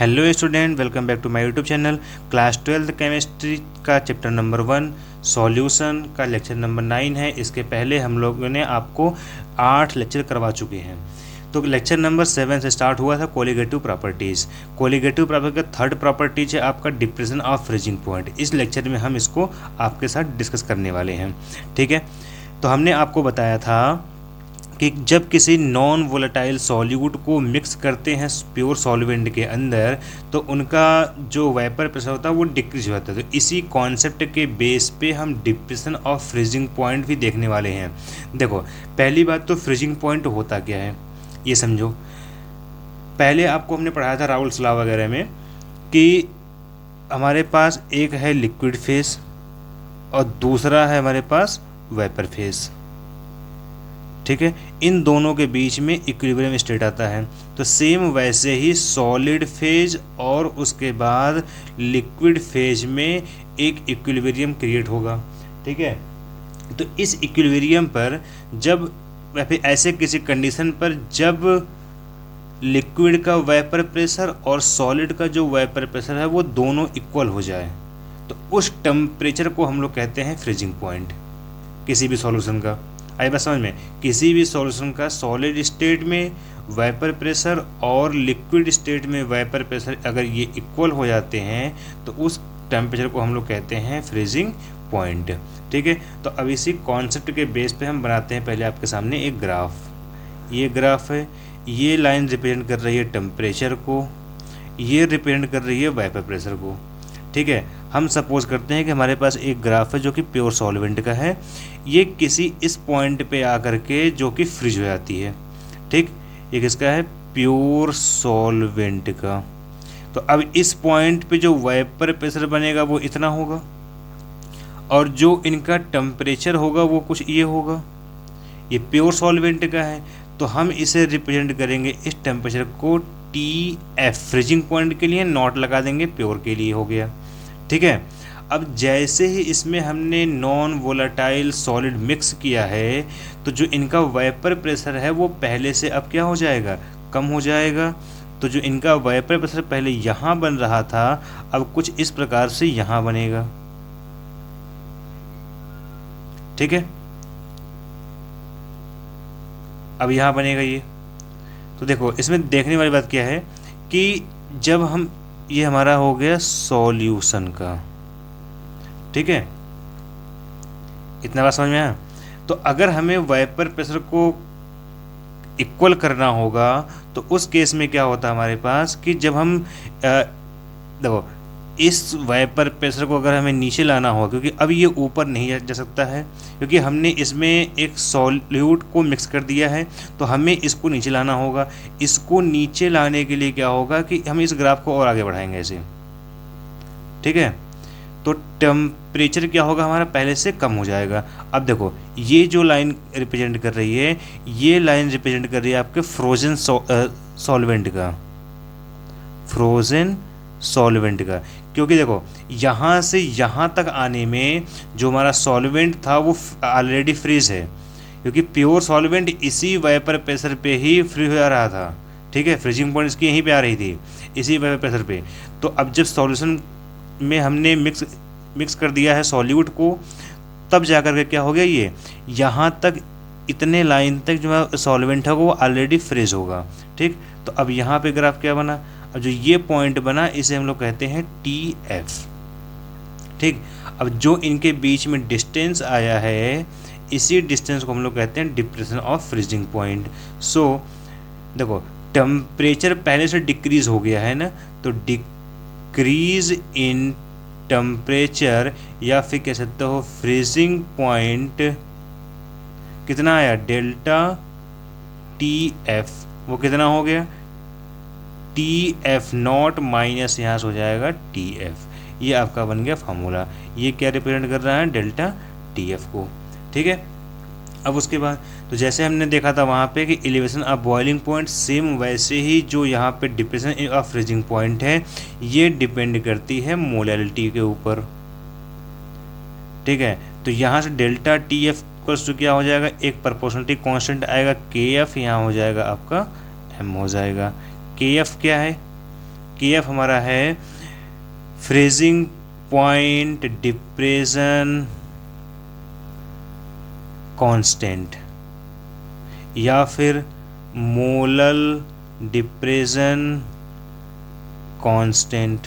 Hello student, welcome back to my YouTube channel. Class 12 chemistry का chapter number 1 solution का lecture number 9 है। इसके पहले हम लोगों ने आपको 8 लेक्चर करवा चुके हैं। तो लेक्चर नंबर 7 से स्टार्ट हुआ था कोलिगेटिव प्रॉपर्टीज़। कोलिगेटिव प्रॉपर्टी का थर्ड प्रॉपर्टीज है आपका डिप्रेशन ऑफ फ्रीजिंग पॉइंट। इस लेक्चर में हम इसको आपके साथ डिस्कस करने वाले हैं, ठीक है। तो हमने आपको बताया था कि जब किसी नॉन वोलेटाइल सॉल्यूट को मिक्स करते हैं प्योर सॉल्वेंट के अंदर तो उनका जो वेपर प्रेशर होता है वो डिक्रीज हो जाता है। तो इसी कॉन्सेप्ट के बेस पे हम डिप्रेशन ऑफ फ्रीजिंग पॉइंट भी देखने वाले हैं। देखो, पहली बात तो फ्रीजिंग पॉइंट होता क्या है ये समझो। पहले आपको हमने पढ़ाया था राउल्स लॉ वगैरह में कि हमारे पास एक है लिक्विड फेस और दूसरा है हमारे पास वेपर फेस, ठीक है। इन दोनों के बीच में इक्विलिब्रियम स्टेट आता है। तो सेम वैसे ही सॉलिड फेज और उसके बाद लिक्विड फेज में एक इक्विलिब्रियम क्रिएट होगा, ठीक है। तो इस इक्विलिब्रियम पर जब या फिर ऐसे किसी कंडीशन पर जब लिक्विड का वेपर प्रेशर और सॉलिड का जो वेपर प्रेशर है वो दोनों इक्वल हो जाए तो उस टेम्परेचर को हम लोग कहते हैं फ्रीजिंग पॉइंट किसी भी सॉल्यूशन का। आई बात समझ में? किसी भी सॉल्यूशन का सॉलिड स्टेट में वेपर प्रेशर और लिक्विड स्टेट में वेपर प्रेशर अगर ये इक्वल हो जाते हैं तो उस टेम्परेचर को हम लोग कहते हैं फ्रीजिंग पॉइंट, ठीक है। तो अब इसी कॉन्सेप्ट के बेस पे हम बनाते हैं पहले आपके सामने एक ग्राफ। ये ग्राफ है, ये लाइन रिप्रेजेंट कर रही है टेम्परेचर को, ये रिप्रेजेंट कर रही है वेपर प्रेशर को, ठीक है। हम सपोज करते हैं कि हमारे पास एक ग्राफ है जो कि प्योर सॉल्वेंट का है। ये किसी इस पॉइंट पे आकर के जो कि फ्रीज हो जाती है, ठीक। ये किसका है? प्योर सॉल्वेंट का। तो अब इस पॉइंट पे जो वेपर प्रेशर बनेगा वो इतना होगा और जो इनका टेम्परेचर होगा वो कुछ ये होगा। ये प्योर सॉल्वेंट का है तो हम इसे रिप्रेजेंट करेंगे इस टेम्परेचर को TF फ्रीजिंग पॉइंट के लिए, नॉट लगा देंगे, प्योर के लिए हो गया, ठीक है। अब जैसे ही इसमें हमने नॉन वोलेटाइल सॉलिड मिक्स किया है तो जो इनका वेपर प्रेशर है वो पहले से अब क्या हो जाएगा? कम हो जाएगा। तो जो इनका वेपर प्रेशर पहले यहाँ बन रहा था अब कुछ इस प्रकार से यहाँ बनेगा, ठीक है। अब यहाँ बनेगा ये। तो देखो, इसमें देखने वाली बात क्या है कि जब हम ये हमारा हो गया सॉल्यूशन का, ठीक है। इतना बात समझ में आया? तो अगर हमें वेपर प्रेशर को इक्वल करना होगा तो उस केस में क्या होता है हमारे पास कि जब हम देखो इस वेपर प्रेशर को अगर हमें नीचे लाना होगा, क्योंकि अब ये ऊपर नहीं जा सकता है क्योंकि हमने इसमें एक सॉल्यूट को मिक्स कर दिया है, तो हमें इसको नीचे लाना होगा। इसको नीचे लाने के लिए क्या होगा कि हम इस ग्राफ को और आगे बढ़ाएंगे ऐसे, ठीक है। तो टेम्परेचर क्या होगा हमारा? पहले से कम हो जाएगा। अब देखो, ये जो लाइन रिप्रेजेंट कर रही है ये लाइन रिप्रेजेंट कर रही है आपके फ्रोजन सॉल्वेंट का, फ्रोजन सॉल्वेंट का। क्योंकि देखो यहाँ से यहाँ तक आने में जो हमारा सॉल्वेंट था वो ऑलरेडी फ्रीज है, क्योंकि प्योर सॉल्वेंट इसी वेपर प्रेशर पे ही फ्री हो जा रहा था, ठीक है। फ्रीजिंग पॉइंट इसकी यहीं पे आ रही थी, इसी वेपर प्रेशर पे। तो अब जब सॉल्यूशन में हमने मिक्स कर दिया है सॉल्यूट को, तब जाकर के क्या हो गया, ये यहाँ तक इतने लाइन तक जो सॉल्वेंट है वो ऑलरेडी फ्रीज होगा, ठीक। तो अब यहाँ पे ग्राफ क्या बना? अब जो ये पॉइंट बना इसे हम लोग कहते हैं TF, ठीक। अब जो इनके बीच में डिस्टेंस आया है इसी डिस्टेंस को हम लोग कहते हैं डिप्रेशन ऑफ फ्रीजिंग पॉइंट। सो देखो, टेम्परेचर पहले से डिक्रीज हो गया है ना, तो डिक्रीज इन टेम्परेचर या फिर कह सकते हो फ्रीजिंग पॉइंट कितना आया? Delta TF। वो कितना हो गया? TF नॉट माइनस यहाँ से हो जाएगा TF। ये आपका बन गया फार्मूला। ये क्या रिप्रेजेंट कर रहा है? डेल्टा TF को, ठीक है। अब उसके बाद तो जैसे हमने देखा था वहाँ पे कि elevation of boiling point, same वैसे ही जो यहाँ पे डिप्रेशन ऑफ फ्रीजिंग पॉइंट है ये डिपेंड करती है मोलैलिटी के ऊपर, ठीक है। तो यहाँ से डेल्टा TF को क्या हो जाएगा? एक प्रोपोर्शनलिटी कांस्टेंट आएगा KF, यहाँ हो जाएगा आपका M हो जाएगा। KF क्या है? के एफ हमारा है फ्रीजिंग पॉइंट डिप्रेशन कांस्टेंट या फिर मोलल डिप्रेशन कांस्टेंट,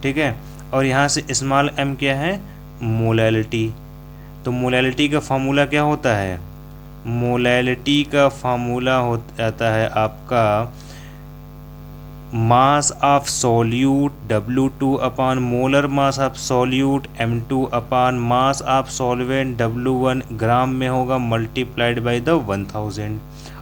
ठीक है। और यहाँ से स्मॉल m क्या है, मोलैलिटी। तो मोलैलिटी का फार्मूला क्या होता है, मोलैलिटी का फार्मूला हो जाता है आपका mass of solute W2 upon molar mass of solute M2 upon mass of solvent W1 ग्राम में होगा मल्टीप्लाइड बाय द 1000।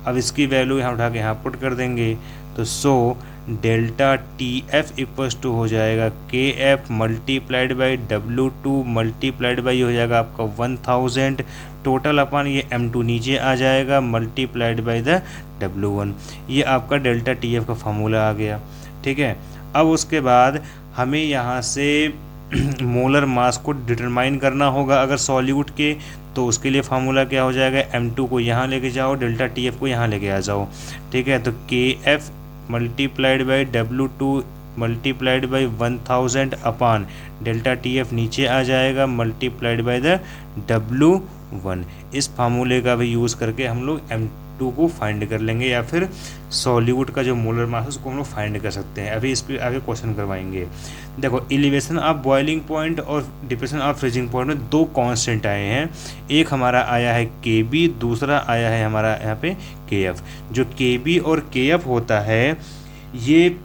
अब इसकी वैल्यू यहाँ उठा के यहाँ पुट कर देंगे तो so delta TF equals to हो जाएगा KF multiplied by W2 multiplied by हो जाएगा आपका 1000 टोटल अपन ये M2 नीचे आ जाएगा मल्टीप्लाइड बाई द W1। ये आपका डेल्टा TF का फार्मूला आ गया, ठीक है। अब उसके बाद हमें यहाँ से मोलर मास को डिटरमाइन करना होगा अगर सॉल्यूट के, तो उसके लिए फार्मूला क्या हो जाएगा, M2 को यहाँ लेके जाओ, डेल्टा TF को यहाँ लेके आ जाओ, ठीक है। तो KF multiplied by W2 multiplied by 1000 upon delta TF नीचे आ जाएगा मल्टीप्लाइड बाई द W1। इस फार्मूले का भी यूज़ करके हम लोग M2 को फाइंड कर लेंगे या फिर सॉल्यूट का जो मोलर मास है उसको हम लोग फाइंड कर सकते हैं। अभी इस पर आगे क्वेश्चन करवाएंगे। देखो एलिवेशन ऑफ बॉइलिंग पॉइंट और डिप्रेशन ऑफ फ्रीजिंग पॉइंट में दो कांस्टेंट आए हैं, एक हमारा आया है KB, दूसरा आया है हमारा यहाँ पे KF। जो KB और KF होता है ये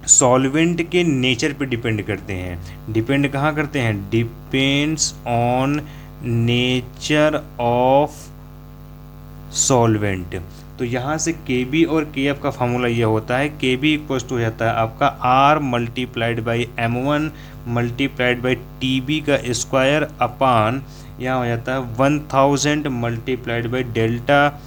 सॉल्वेंट के नेचर पे डिपेंड करते हैं। डिपेंड कहाँ करते हैं, depends on nature of solvent. तो यहाँ से KB और KF का फार्मूला ये होता है, KB इक्वल्स टू हो जाता है आपका R multiplied by M1 multiplied by TB का स्क्वायर अपान यहाँ हो जाता है 1000 multiplied by delta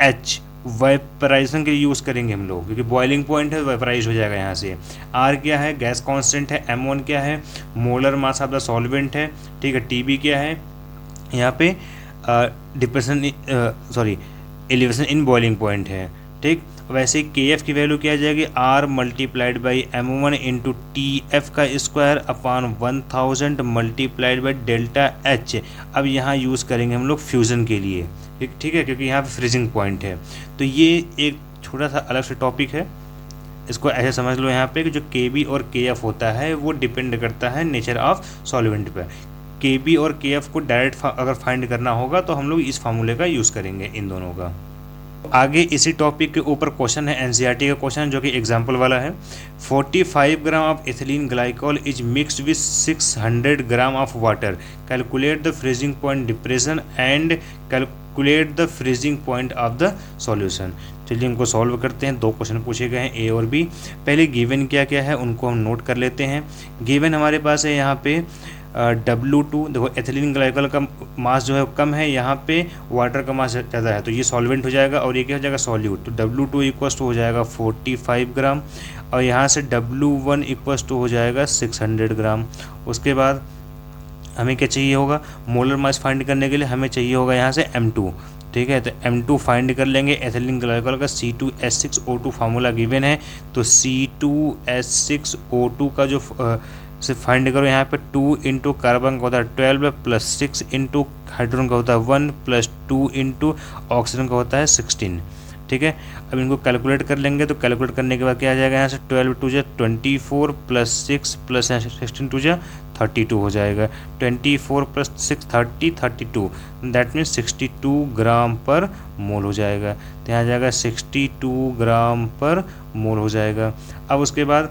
H। Vaporization के लिए यूज़ करेंगे हम लोग क्योंकि बॉइलिंग पॉइंट है, वेपराइज हो जाएगा यहाँ से। R क्या है, गैस कांस्टेंट है। M1 क्या है, molar mass of the solvent है, ठीक है। TB क्या है, यहाँ पे depression elevation in boiling point है, ठीक। वैसे KF की वैल्यू क्या आ जाएगी, R multiplied by M1 into TF का square upon 1000 multiplied by delta H। अब यहाँ यूज़ करेंगे हम लोग फ्यूज़न के लिए, ठीक है, क्योंकि यहाँ पे फ्रीजिंग पॉइंट है। तो ये एक छोटा सा अलग से टॉपिक है, इसको ऐसे समझ लो यहाँ पे कि जो KB और KF होता है वो डिपेंड करता है नेचर ऑफ सॉल्वेंट पर। KB और KF को डायरेक्ट अगर फाइंड करना होगा तो हम लोग इस फार्मूले का यूज़ करेंगे इन दोनों का। आगे इसी टॉपिक के ऊपर क्वेश्चन है, NCERT का क्वेश्चन जो कि एग्जाम्पल वाला है। 45 gram of ethylene glycol is mixed with 600 gram of water, calculate the freezing point depression and calculate the freezing point of the solution. चलिए इनको सॉल्व करते हैं। दो क्वेश्चन पूछे गए हैं A और B। पहले गिवन क्या क्या है उनको हम नोट कर लेते हैं। गिवन हमारे पास है यहाँ पे W2, देखो एथिलीन ग्लाइकोल का मास जो है कम है, यहाँ पे वाटर का मास ज़्यादा है, तो ये सॉल्वेंट हो जाएगा और ये क्या हो जाएगा, सॉल्यूट। तो W2 इक्वल्स टू हो जाएगा 45 ग्राम और यहाँ से W1 इक्वल्स टू हो जाएगा 600 ग्राम। उसके बाद हमें क्या चाहिए होगा, मोलर मास फाइंड करने के लिए हमें चाहिए होगा यहाँ से M2, ठीक है। तो M2 फाइंड कर लेंगे। एथिलीन ग्लाइकोल का C2H6O2 फार्मूला गिवन है, तो C2H6O2 का जो से फाइंड करो, यहाँ पे 2 इंटू कार्बन का होता है 12 प्लस 6 इंटू हाइड्रोजन का होता है 1 प्लस 2 इंटू ऑक्सीजन का होता है 16, ठीक है। अब इनको कैलकुलेट कर लेंगे, तो कैलकुलेट करने के बाद क्या आ जाएगा, यहाँ से 12 टू जा 24 प्लस 6 प्लस 16 टू जा 32 हो जाएगा। 24 प्लस 6 32, दैट मीन्स 62 ग्राम पर मोल हो जाएगा। तो यहाँ आ जाएगा 62 ग्राम पर मोल हो जाएगा। अब उसके बाद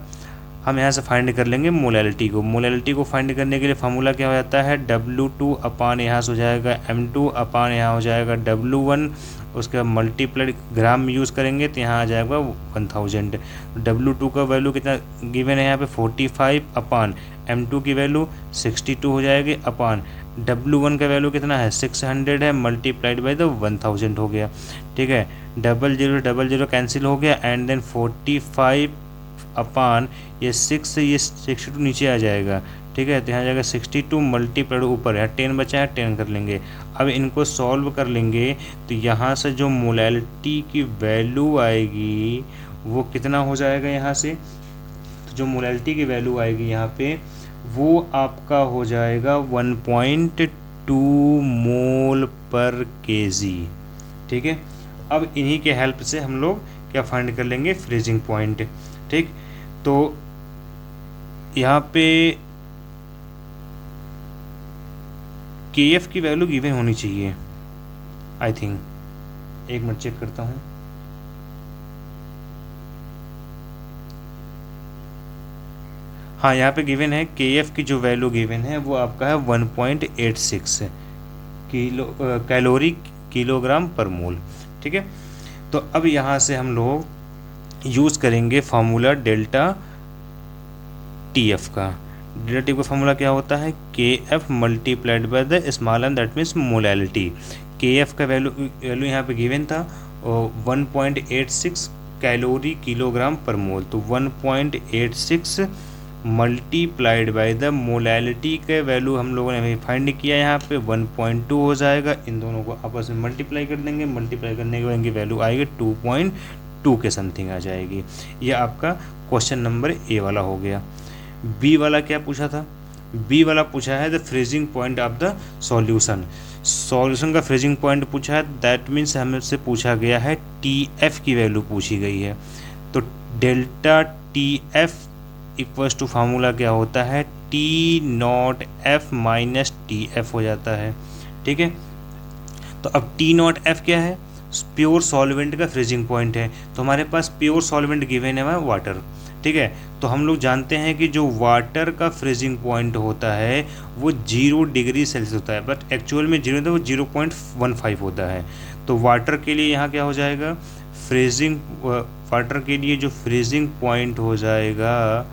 हम यहाँ से फाइंड कर लेंगे मोलैलिटी को। मोलैलिटी को फाइंड करने के लिए फार्मूला क्या हो जाता है, W2 अपान यहाँ से हो जाएगा M2 अपान यहाँ हो जाएगा W1। उसके बाद मल्टीप्लाइड ग्राम में यूज़ करेंगे तो यहाँ आ जाएगा 1000। W2 का वैल्यू कितना गिवन है यहाँ पे 45 अपान M2 की वैल्यू 62 हो जाएगी अपान W1 का वैल्यू कितना है 600 है मल्टीप्लाइड बाई द 1000 हो गया, ठीक है। 00 कैंसिल हो गया एंड देन 45 अपान ये 6 से ये 62 नीचे आ जाएगा, ठीक है। तो यहाँ जाएगा 62 मल्टीप्लाइड ऊपर है 10 बचा है 10 कर लेंगे। अब इनको सॉल्व कर लेंगे तो यहाँ से जो मोलैलिटी की वैल्यू आएगी वो कितना हो जाएगा यहाँ से, तो जो मोलैलिटी की वैल्यू आएगी यहाँ पे वो आपका हो जाएगा 1.2 मोल पर केजी। ठीक है, अब इन्हीं के हेल्प से हम लोग क्या फाइंड कर लेंगे, फ्रीजिंग पॉइंट। ठीक, तो यहाँ पे KF की वैल्यू गिवन होनी चाहिए आई थिंक, एक मिनट चेक करता हूँ। हाँ, यहाँ पे गिवन है KF की जो वैल्यू गिवन है वो आपका है 1.86 कैलोरी किलोग्राम पर मोल। ठीक है, तो अब यहाँ से हम लोग यूज़ करेंगे फार्मूला डेल्टा TF का। डेल्टा TF का फार्मूला क्या होता है, KF multiplied by the small N, that means molality. KF का वैल्यू यहाँ पे गिवन था 1.86 कैलोरी किलोग्राम पर मोल, तो 1.86 मल्टीप्लाइड बाय द मोलैलिटी के वैल्यू हम लोगों ने फाइंड किया, यहाँ पे 1.2 हो जाएगा। इन दोनों को आपस में मल्टीप्लाई कर देंगे, मल्टीप्लाई करने के बाद इनकी वैल्यू आएगी 2.2 के समथिंग आ जाएगी। ये आपका क्वेश्चन नंबर A वाला हो गया। B वाला क्या पूछा था, B वाला पूछा है the freezing point of the solution. Solution का फ्रीजिंग पॉइंट पूछा है, दैट मीन्स हमसे पूछा गया है TF की वैल्यू पूछी गई है। तो delta TF equals to formula क्या होता है, T0F माइनस TF हो जाता है। ठीक है, तो अब T0F क्या है, प्योर सॉल्वेंट का फ्रीजिंग पॉइंट है। तो हमारे पास प्योर सॉल्वेंट गिवन है वाटर। ठीक है, तो हम लोग जानते हैं कि जो वाटर का फ्रीजिंग पॉइंट होता है वो 0 डिग्री सेल्सियस होता है, बट एक्चुअल में 0 वो 0.15 होता है। तो वाटर के लिए यहाँ क्या हो जाएगा, फ्रीजिंग वाटर के लिए जो फ्रीजिंग पॉइंट हो जाएगा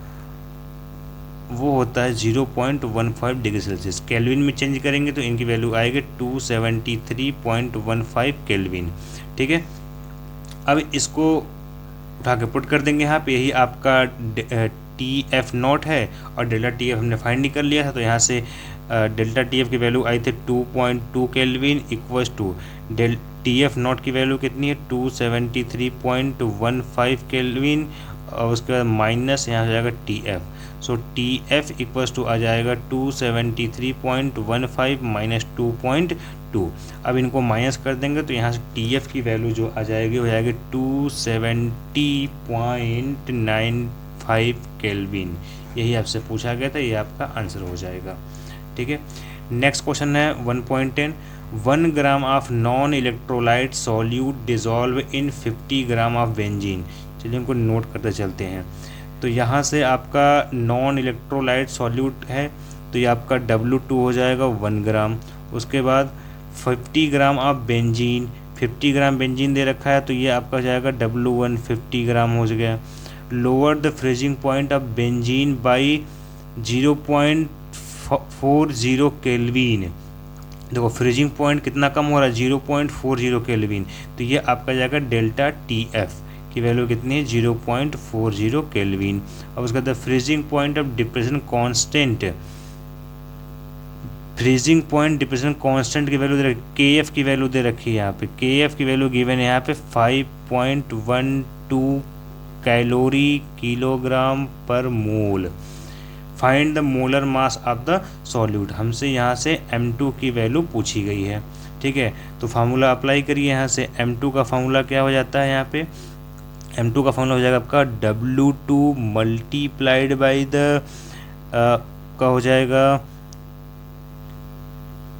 वो होता है 0.15 डिग्री सेल्सियस। केल्विन में चेंज करेंगे तो इनकी वैल्यू आएगी 273.15 केल्विन। ठीक है, अब इसको उठा के पुट कर देंगे यहाँ पे, यही आपका TF0 है और डेल्टा TF हमने फाइंड कर लिया था। तो यहाँ से डेल्टा TF की वैल्यू आई थी 2.2 केल्विन इक्वल्स टू TF0 की वैल्यू कितनी है 273.15 केल्विन, और उसके बाद माइनस यहाँ हो जाएगा TF। So TF equals to आ जाएगा 273.15 माइनस 2.2। अब इनको माइनस कर देंगे तो यहाँ से TF की वैल्यू जो आ जाएगी हो जाएगी 270.95 केल्विन। यही आपसे पूछा गया था, ये आपका आंसर हो जाएगा। ठीक है, नेक्स्ट क्वेश्चन है 1.10 1 gram of non electrolyte solute dissolve in 50 gram of benzene. चलिए इनको नोट करते चलते हैं। तो यहाँ से आपका नॉन इलेक्ट्रोलाइट सॉल्यूट है तो ये आपका W2 हो जाएगा 1 ग्राम। उसके बाद 50 gram of benzene, 50 gram benzene दे रखा है तो ये आपका हो जाएगा W1 50 ग्राम हो गया। Lower the freezing point of benzene by 0.40 kelvin. देखो फ्रीजिंग पॉइंट कितना कम हो रहा है 0.40 केल्विन, तो ये आपका जाएगा डेल्टा TF की वैल्यू कितनी है 0.40 केल्विन। अब उसके बाद freezing point of depression constant, freezing point depression constant की वैल्यू दे रखी, KF की वैल्यू दे रखी है यहाँ पे, KF की वैल्यू गिवन है यहाँ पे 5.12 calorie kilogram per mole. Find the molar mass of the solute, हमसे यहाँ से M2 की वैल्यू पूछी गई है। ठीक है, तो फार्मूला अप्लाई करिए यहाँ से। M2 का फार्मूला क्या हो जाता है, यहाँ पे M2 का फार्मूला हो जाएगा आपका W2 मल्टीप्लाइड बाई द का हो जाएगा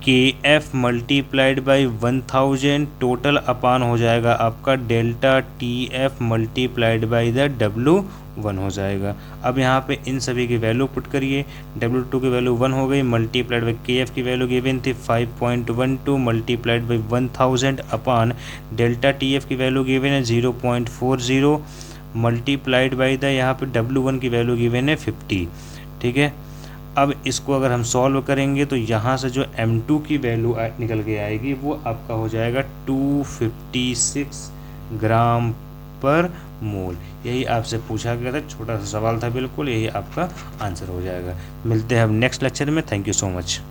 KF मल्टीप्लाइड बाई 1000 टोटल अपान हो जाएगा आपका delta TF multiplied by the W1 हो जाएगा। अब यहाँ पे इन सभी की वैल्यू पुट करिए। W2 की वैल्यू 1 हो गई, मल्टीप्लाइड बाई KF की वैल्यू गिवन थी 5.12 multiplied by 1000 upon delta TF की वैल्यू गिवन है 0.40 मल्टीप्लाइड बाई द यहाँ पे W1 की वैल्यू गिवन है 50। ठीक है, अब इसको अगर हम सॉल्व करेंगे तो यहाँ से जो M2 की वैल्यू निकल के आएगी वो आपका हो जाएगा 256 ग्राम पर मोल। यही आपसे पूछा गया था, छोटा सा सवाल था बिल्कुल, यही आपका आंसर हो जाएगा। मिलते हैं अब नेक्स्ट लेक्चर में। Thank you so much.